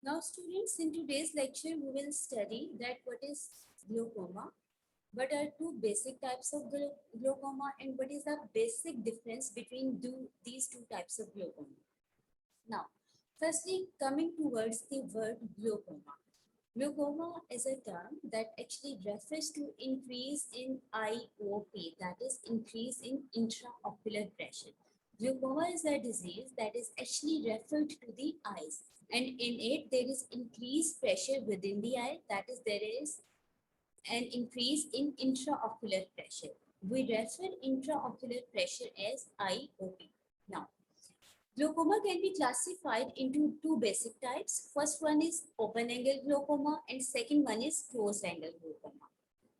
Now students, in today's lecture, we will study that what is glaucoma, what are two basic types of glaucoma and what is the basic difference between these two types of glaucoma. Now, firstly, coming towards the word glaucoma. Glaucoma is a term that actually refers to increase in IOP, that is increase in intraocular pressure. Glaucoma is a disease that is actually referred to the eyes, and in it there is increased pressure within the eye, that is there is an increase in intraocular pressure. We refer intraocular pressure as IOP. Now, glaucoma can be classified into two basic types. First one is open angle glaucoma and second one is closed angle glaucoma.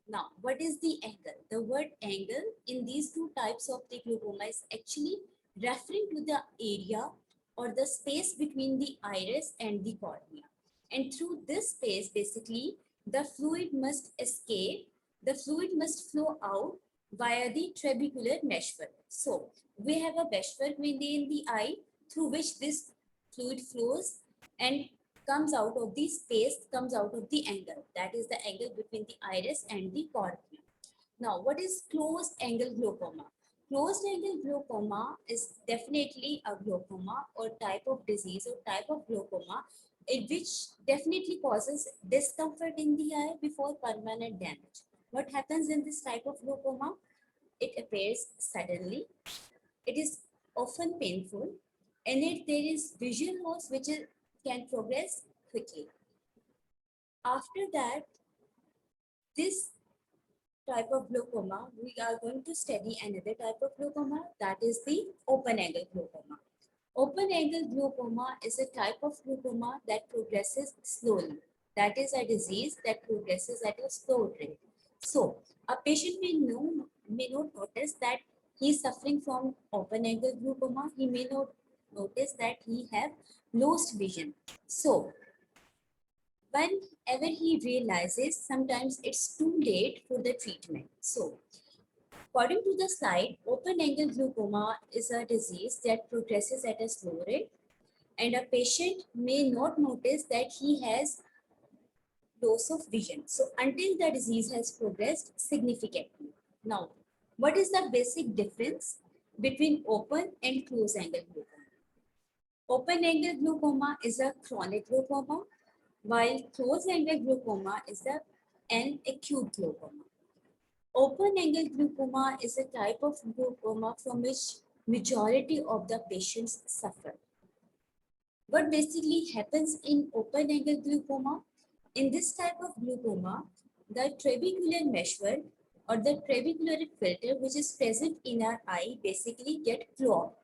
Now, what is the angle? The word angle in these two types of the glaucoma is actually referring to the area or the space between the iris and the cornea. And through this space, basically, the fluid must escape, the fluid must flow out via the trabecular meshwork. So, we have a meshwork within the eye through which this fluid flows and comes out of the space, comes out of the angle. That is the angle between the iris and the cornea. Now, what is closed angle glaucoma? Closed angle glaucoma is definitely a glaucoma or type of disease or type of glaucoma which definitely causes discomfort in the eye before permanent damage. What happens in this type of glaucoma? It appears suddenly. It is often painful. In it, there is vision loss which can progress quickly. After that, this type of glaucoma, we are going to study another type of glaucoma, that is the open angle glaucoma. Open angle glaucoma is a type of glaucoma that progresses slowly. That is a disease that progresses at a slow rate. So, a patient may not notice that he is suffering from open angle glaucoma. He may not notice that he have lost vision. So, whenever he realizes, sometimes it's too late for the treatment. So, according to the slide, open angle glaucoma is a disease that progresses at a slow rate, and a patient may not notice that he has loss of vision. So, until the disease has progressed significantly. Now, what is the basic difference between open and closed angle glaucoma? Open angle glaucoma is a chronic glaucoma, while closed angle glaucoma is an acute glaucoma. Open angle glaucoma is a type of glaucoma from which majority of the patients suffer. What basically happens in open angle glaucoma? In this type of glaucoma, the trabecular meshwork or the trabecular filter which is present in our eye basically get clogged.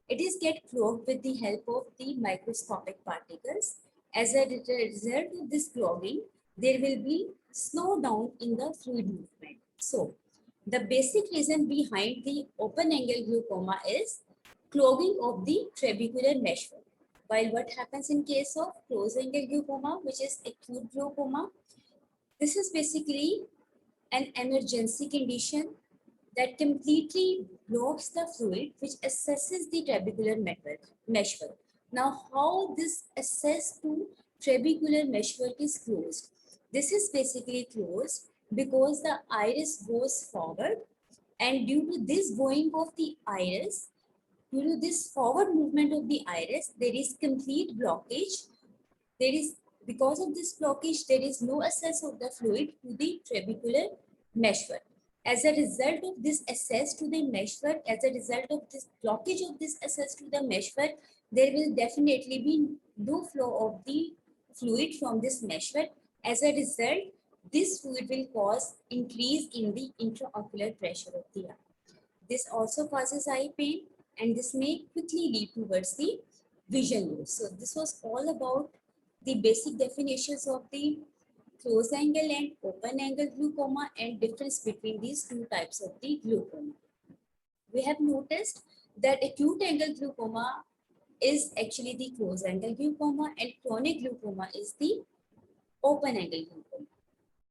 It is get clogged with the help of the microscopic particles. As a result of this clogging, there will be slowdown in the fluid movement. So, the basic reason behind the open angle glaucoma is clogging of the trabecular meshwork. While what happens in case of closed angle glaucoma, which is acute glaucoma, this is basically an emergency condition that completely blocks the fluid which accesses the trabecular meshwork. Now, how this access to trabecular meshwork is closed? This is basically closed because the iris goes forward, and due to this going of the iris, due to this forward movement of the iris, there is complete blockage. There is, because of this blockage, there is no access of the fluid to the trabecular meshwork. As a result of this access to the meshwork, as a result of this blockage of this access to the meshwork, there will definitely be no flow of the fluid from this meshwork. As a result, this fluid will cause increase in the intraocular pressure of the eye. This also causes eye pain, and this may quickly lead towards the vision loss. So this was all about the basic definitions of the closed angle and open angle glaucoma and difference between these two types of the glaucoma. We have noticed that acute angle glaucoma is actually the closed angle glaucoma and chronic glaucoma is the open angle glaucoma.